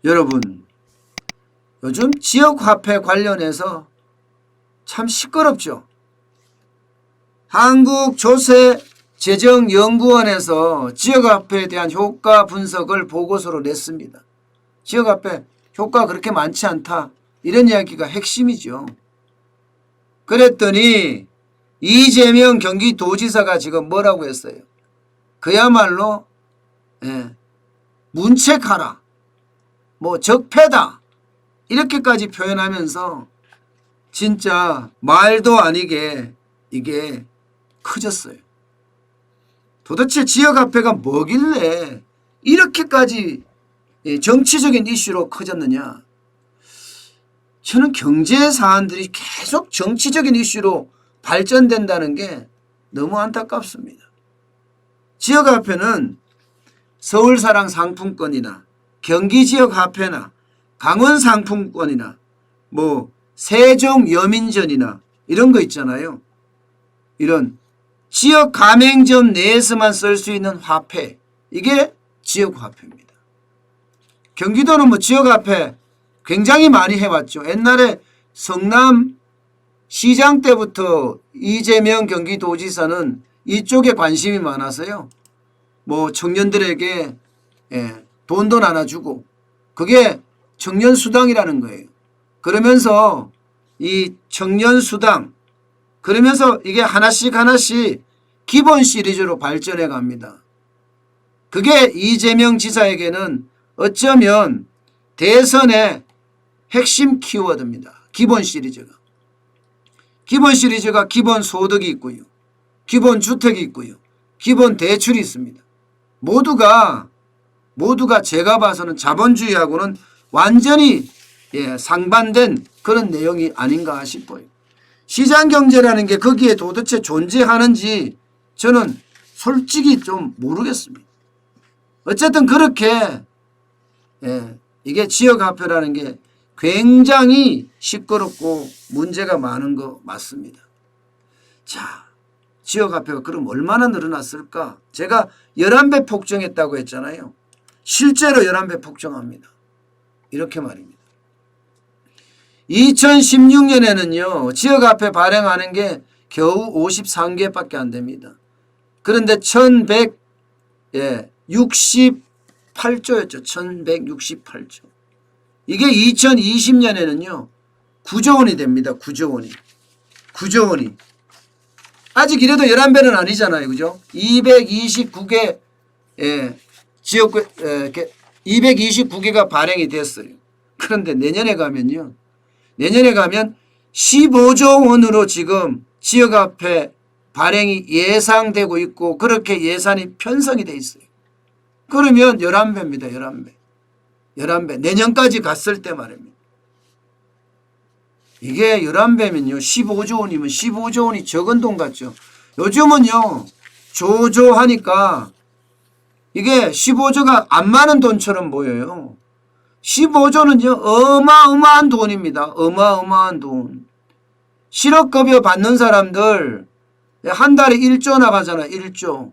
여러분, 요즘 지역화폐 관련해서 참 시끄럽죠. 한국조세재정연구원에서 지역화폐에 대한 효과 분석을 보고서로 냈습니다. 지역화폐 효과가 그렇게 많지 않다, 이런 이야기가 핵심이죠. 그랬더니 이재명 경기도지사가 지금 뭐라고 했어요? 그야말로 문책하라, 뭐 적폐다, 이렇게까지 표현하면서 진짜 말도 아니게 이게 커졌어요. 도대체 지역화폐가 뭐길래 이렇게까지 정치적인 이슈로 커졌느냐. 저는 경제 사안들이 계속 정치적인 이슈로 발전된다는 게 너무 안타깝습니다. 지역화폐는 서울사랑 상품권이나 경기지역화폐나 강원상품권이나 뭐 세종여민전이나 이런 거 있잖아요. 이런 지역 가맹점 내에서만 쓸 수 있는 화폐, 이게 지역화폐입니다. 경기도는 뭐 지역화폐 굉장히 많이 해왔죠. 옛날에 성남 시장 때부터 이재명 경기도지사는 이쪽에 관심이 많아서요. 뭐 청년들에게 돈도 나눠주고, 그게 청년수당이라는 거예요. 그러면서 이 청년수당, 그러면서 이게 하나씩 기본 시리즈로 발전해 갑니다. 그게 이재명 지사에게는 어쩌면 대선의 핵심 키워드입니다. 기본 시리즈가. 기본 시리즈가 기본 소득이 있고요. 기본 주택이 있고요. 기본 대출이 있습니다. 모두가 제가 봐서는 자본주의하고는 완전히 상반된 그런 내용이 아닌가 싶어요. 시장경제라는 게 거기에 도대체 존재하는지 저는 솔직히 좀 모르겠습니다. 어쨌든 그렇게 이게 지역화폐라는 게 굉장히 시끄럽고 문제가 많은 거 맞습니다. 자, 지역화폐가 그럼 얼마나 늘어났을까? 제가 11배 폭증했다고 했잖아요. 실제로 11배 폭증합니다. 이렇게 말입니다. 2016년에는요. 지역화폐 발행하는 게 겨우 53개밖에 안 됩니다. 그런데 1168조였죠. 1168조. 이게 2020년에는요. 9조 원이 됩니다. 9조 원이. 9조 원이. 아직 이래도 11배는 아니잖아요. 그죠? 229개 지역구 229개가 발행이 됐어요. 그런데 내년에 가면 15조 원으로 지금 지역화폐 발행이 예상되고 있고, 그렇게 예산이 편성이 돼 있어요. 그러면 11배입니다. 11배. 내년까지 갔을 때 말입니다. 이게 11배면요. 15조 원이면 15조 원이 적은 돈 같죠. 요즘은요. 조조하니까 이게 15조가 안 많은 돈처럼 보여요. 15조는요. 어마어마한 돈입니다. 어마어마한 돈. 실업급여 받는 사람들 한 달에 1조 나가잖아요. 1조.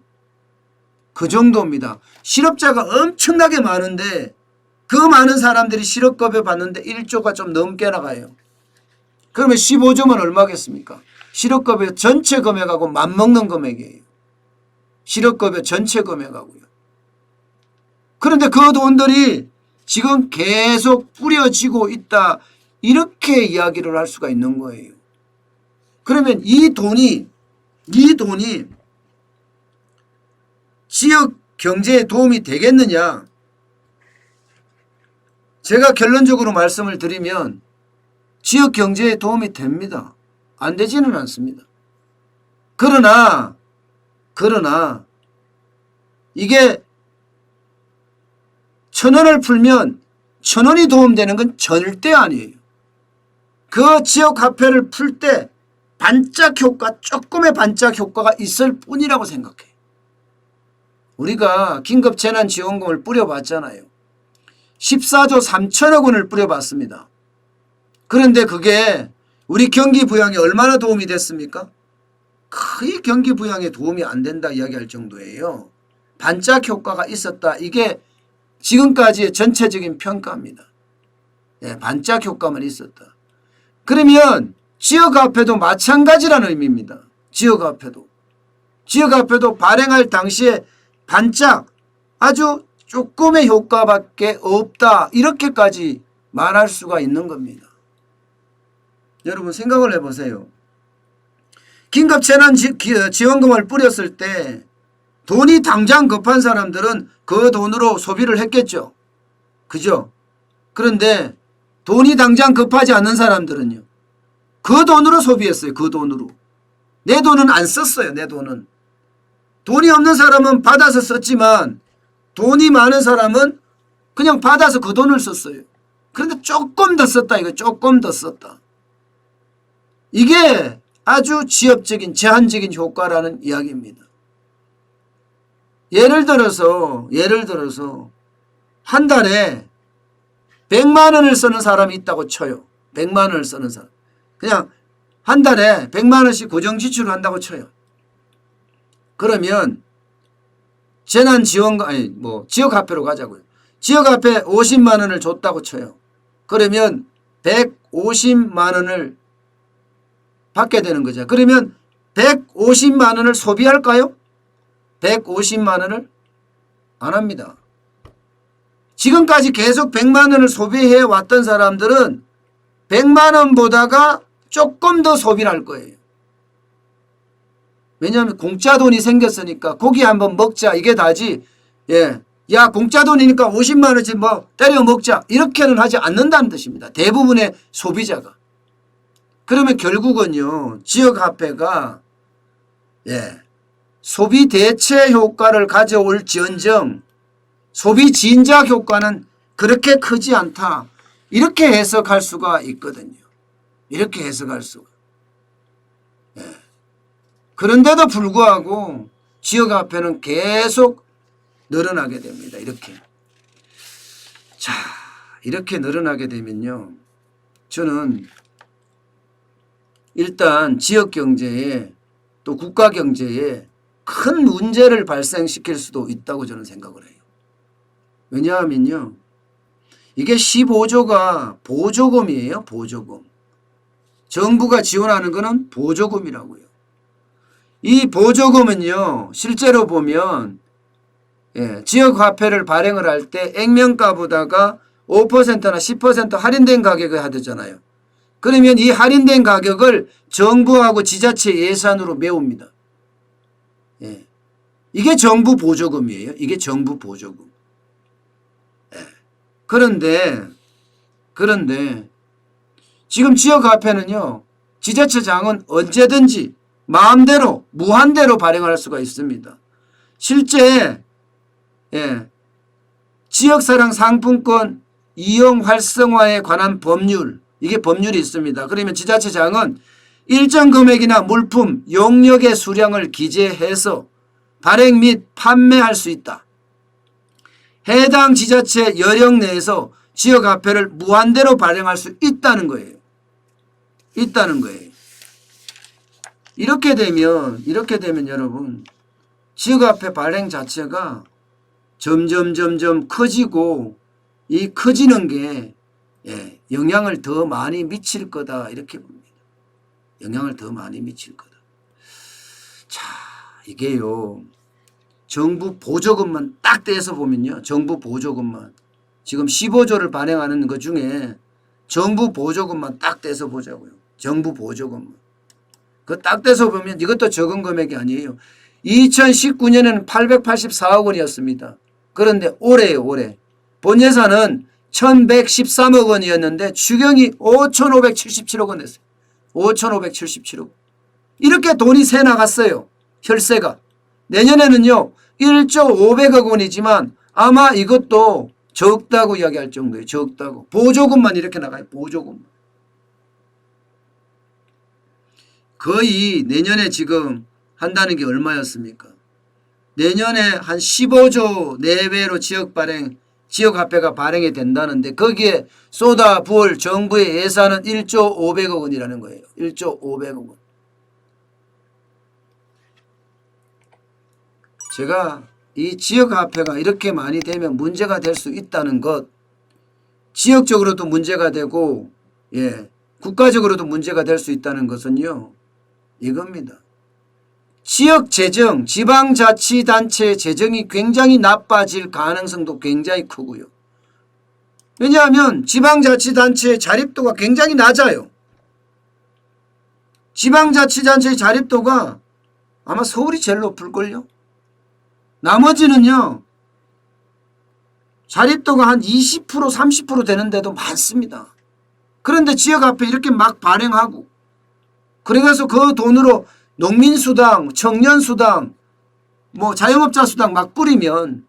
그 정도입니다. 실업자가 엄청나게 많은데 그 많은 사람들이 실업급여 받는데 1조가 좀 넘게 나가요. 그러면 15조면 얼마겠습니까? 실업급여 전체 금액하고 맞먹는 금액이에요. 실업급여 전체 금액하고요. 그런데 그 돈들이 지금 계속 뿌려지고 있다, 이렇게 이야기를 할 수가 있는 거예요. 그러면 이 돈이 지역 경제에 도움이 되겠느냐? 제가 결론적으로 말씀을 드리면 지역 경제에 도움이 됩니다. 안 되지는 않습니다. 그러나 이게 1,000원을 풀면 1,000원이 도움되는 건 절대 아니에요. 그 지역화폐를 풀 때 반짝 효과, 조금의 반짝 효과가 있을 뿐이라고 생각해요. 우리가 긴급재난지원금을 뿌려봤잖아요. 14조 3천억 원을 뿌려봤습니다. 그런데 그게 우리 경기 부양에 얼마나 도움이 됐습니까? 거의 경기 부양에 도움이 안 된다 이야기할 정도예요. 반짝 효과가 있었다. 이게 지금까지의 전체적인 평가입니다. 예, 반짝 효과만 있었다. 그러면 지역화폐도 마찬가지라는 의미입니다. 지역화폐도 발행할 당시에 반짝 아주 조금의 효과밖에 없다. 이렇게까지 말할 수가 있는 겁니다. 여러분 생각을 해보세요. 긴급재난지원금을 뿌렸을 때 돈이 당장 급한 사람들은 그 돈으로 소비를 했겠죠. 그죠? 그런데 돈이 당장 급하지 않는 사람들은요. 그 돈으로 소비했어요. 그 돈으로. 내 돈은 안 썼어요. 내 돈은. 돈이 없는 사람은 받아서 썼지만 돈이 많은 사람은 그냥 받아서 그 돈을 썼어요. 그런데 조금 더 썼다. 이거 조금 더 썼다. 이게 아주 지엽적인 제한적인 효과라는 이야기입니다. 예를 들어서 한 달에 100만 원을 쓰는 사람이 있다고 쳐요. 100만 원을 쓰는 사람. 그냥 한 달에 100만 원씩 고정 지출을 한다고 쳐요. 그러면 지역화폐로 가자고요. 지역화폐 50만 원을 줬다고 쳐요. 그러면 150만 원을 받게 되는 거죠. 그러면 150만 원을 소비할까요? 150만 원을 안 합니다. 지금까지 계속 100만 원을 소비해 왔던 사람들은 100만 원보다가 조금 더 소비를 할 거예요. 왜냐하면 공짜 돈이 생겼으니까 고기 한번 먹자 이게 다지. 예, 야 공짜 돈이니까 50만 원치 뭐 때려 먹자 이렇게는 하지 않는다는 뜻입니다. 대부분의 소비자가. 그러면 결국은요 지역화폐가 소비 대체 효과를 가져올지언정 소비 진작 효과는 그렇게 크지 않다. 이렇게 해석할 수가 있거든요. 이렇게 해석할 수가. 그런데도 불구하고 지역화폐는 계속 늘어나게 됩니다. 이렇게. 자, 이렇게 늘어나게 되면요. 저는 일단 지역경제에 또 국가경제에 큰 문제를 발생시킬 수도 있다고 저는 생각을 해요. 왜냐하면요. 이게 15조가 보조금이에요. 보조금. 정부가 지원하는 것은 보조금이라고요. 이 보조금은요. 실제로 보면 지역화폐를 발행을 할 때 액면가보다가 5%나 10% 할인된 가격에 하잖아요. 그러면 이 할인된 가격을 정부하고 지자체 예산으로 메웁니다. 이게 정부 보조금이에요. 이게 정부 보조금. 그런데 지금 지역화폐는요. 지자체장은 언제든지 마음대로 무한대로 발행할 수가 있습니다. 실제 지역사랑 상품권 이용 활성화에 관한 법률 이게 법률이 있습니다. 그러면 지자체장은 일정 금액이나 물품 용역의 수량을 기재해서 발행 및 판매할 수 있다. 해당 지자체 여력 내에서 지역화폐를 무한대로 발행할 수 있다는 거예요. 이렇게 되면 여러분 지역화폐 발행 자체가 점점 커지고 이 커지는 게 영향을 더 많이 미칠 거다 이렇게 봅니다. 영향을 더 많이 미칠 거다. 자, 이게요. 정부 보조금만 딱 떼서 보면요. 정부 보조금만 지금 15조를 발행하는 것 중에 정부 보조금만 딱 떼서 보자고요. 정부 보조금만. 그 딱 떼서 보면 이것도 적은 금액이 아니에요. 2019년에는 884억 원이었습니다. 그런데 올해요. 본 예산은 1113억 원이었는데 추경이 5577억 원 냈어요. 5577억. 이렇게 돈이 새 나갔어요. 혈세가. 내년에는요. 1조 500억 원이지만 아마 이것도 적다고 이야기할 정도예요. 적다고. 보조금만 이렇게 나가요. 보조금만. 거의 내년에 지금 한다는 게 얼마였습니까? 내년에 한 15조 내외로 지역화폐가 발행이 된다는데 거기에 쏟아부을 정부의 예산은 1조 500억 원이라는 거예요. 1조 500억 원. 제가 이 지역화폐가 이렇게 많이 되면 문제가 될 수 있다는 것, 지역적으로도 문제가 되고 국가적으로도 문제가 될 수 있다는 것은요, 이겁니다. 지역 재정, 지방자치단체 재정이 굉장히 나빠질 가능성도 굉장히 크고요. 왜냐하면 지방자치단체의 자립도가 굉장히 낮아요. 지방자치단체의 자립도가 아마 서울이 제일 높을걸요. 나머지는요, 자립도가 한 20% 30% 되는 데도 많습니다. 그런데 지역화폐 이렇게 막 발행하고, 그래서 그 돈으로 농민수당, 청년수당, 자영업자수당 막 뿌리면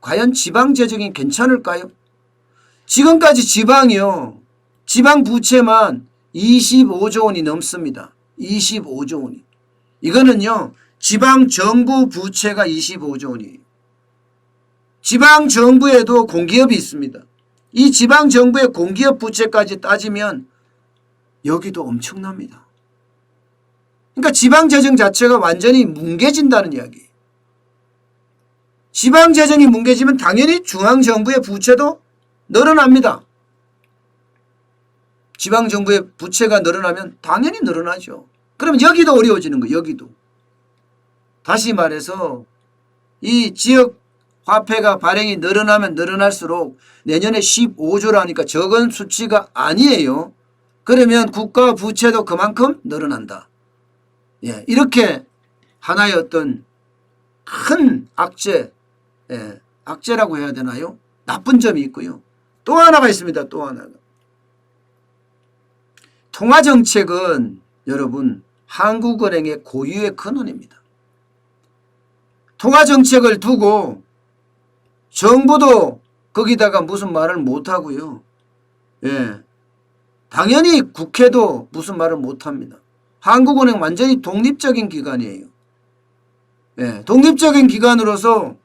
과연 지방재정이 괜찮을까요? 지금까지 지방이요, 지방 부채만 25조 원이 넘습니다. 25조 원이. 이거는요, 지방정부 부채가 25조 원이에요. 지방정부에도 공기업이 있습니다. 이 지방정부의 공기업 부채까지 따지면 여기도 엄청납니다. 그러니까 지방재정 자체가 완전히 뭉개진다는 이야기예요. 지방재정이 뭉개지면 당연히 중앙정부의 부채도 늘어납니다. 지방정부의 부채가 늘어나면 당연히 늘어나죠. 그럼 여기도 어려워지는 거예요. 여기도. 다시 말해서 이 지역 화폐가 발행이 늘어나면 늘어날수록 내년에 15조라니까 적은 수치가 아니에요. 그러면 국가 부채도 그만큼 늘어난다. 이렇게 하나의 어떤 큰 악재, 악재라고 해야 되나요? 나쁜 점이 있고요. 또 하나가 있습니다. 또 하나가. 통화정책은 여러분 한국은행의 고유의 근원입니다. 통화정책을 두고 정부도 거기다가 무슨 말을 못하고요. 당연히 국회도 무슨 말을 못합니다. 한국은행 완전히 독립적인 기관이에요. 독립적인 기관으로서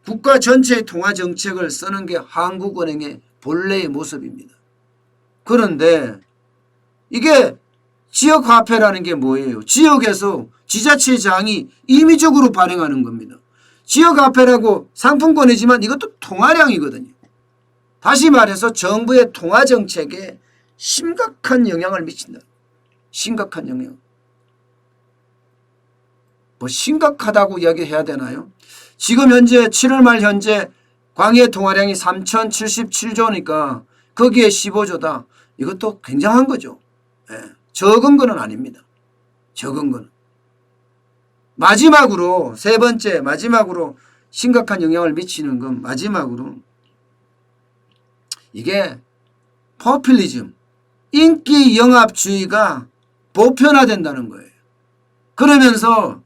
국가 전체의 통화정책을 쓰는 게 한국은행의 본래의 모습입니다. 그런데 이게 지역화폐라는 게 뭐예요? 지역에서 지자체장이 임의적으로 발행하는 겁니다. 지역화폐라고 상품권이지만 이것도 통화량이거든요. 다시 말해서 정부의 통화정책에 심각한 영향을 미친다. 심각한 영향. 심각하다고 이야기해야 되나요? 지금 현재 7월 말 현재 광해 통화량이 3,077조니까 거기에 15조다. 이것도 굉장한 거죠. 적은 거는 아닙니다. 적은 거는. 마지막으로 세 번째 마지막으로 심각한 영향을 미치는 건 마지막으로 이게 포퓰리즘, 인기 영합주의가 보편화된다는 거예요. 그러면서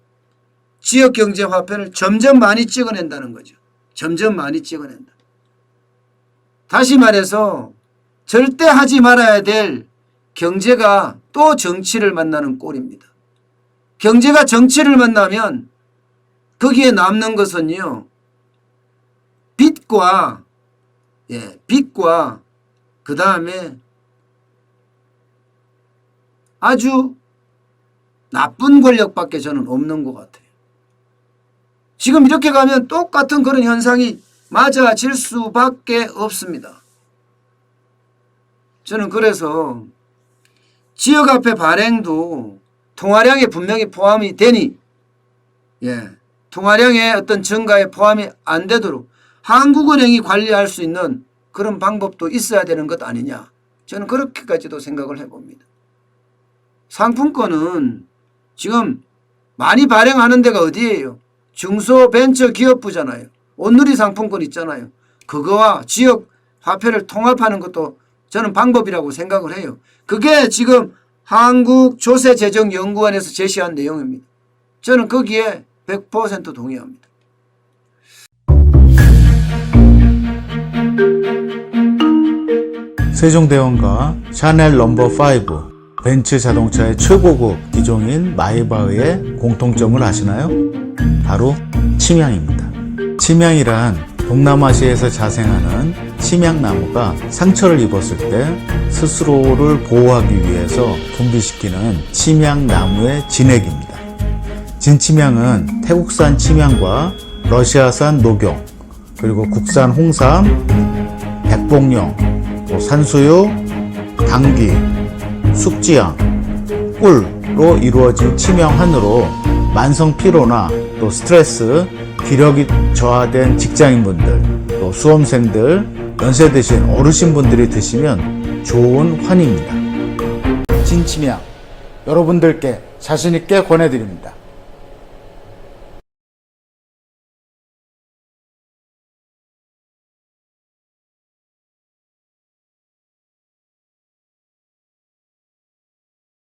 지역경제화폐를 점점 많이 찍어낸다는 거죠. 점점 많이 찍어낸다. 다시 말해서 절대 하지 말아야 될 경제가 또 정치를 만나는 꼴입니다. 경제가 정치를 만나면 거기에 남는 것은요, 빚과 그 다음에 아주 나쁜 권력밖에 저는 없는 것 같아요. 지금 이렇게 가면 똑같은 그런 현상이 맞아질 수밖에 없습니다. 저는 그래서 지역화폐 발행도 통화량에 분명히 포함이 되니 통화량의 어떤 증가에 포함이 안 되도록 한국은행이 관리할 수 있는 그런 방법도 있어야 되는 것 아니냐. 저는 그렇게까지도 생각을 해봅니다. 상품권은 지금 많이 발행하는 데가 어디예요? 중소벤처기업부잖아요. 온누리 상품권 있잖아요. 그거와 지역 화폐를 통합하는 것도 저는 방법이라고 생각을 해요. 그게 지금 한국조세재정연구원에서 제시한 내용입니다. 저는 거기에 100% 동의합니다. 세종대왕과 샤넬 넘버5, 벤츠 자동차의 최고급 기종인 마이바흐의 공통점을 아시나요? 바로 침향입니다. 침향이란 동남아시아에서 자생하는 침향나무가 상처를 입었을 때 스스로를 보호하기 위해서 분비시키는 침향나무의 진액입니다. 진침향은 태국산 침향과 러시아산 녹용, 그리고 국산 홍삼, 백봉령, 또 산수유, 당귀, 숙지향, 꿀로 이루어진 치명한으로 만성 피로나 또 스트레스, 기력이 저하된 직장인분들, 또 수험생들, 연세 드신 어르신분들이 드시면 좋은 환입니다. 진치명 여러분들께 자신있게 권해드립니다.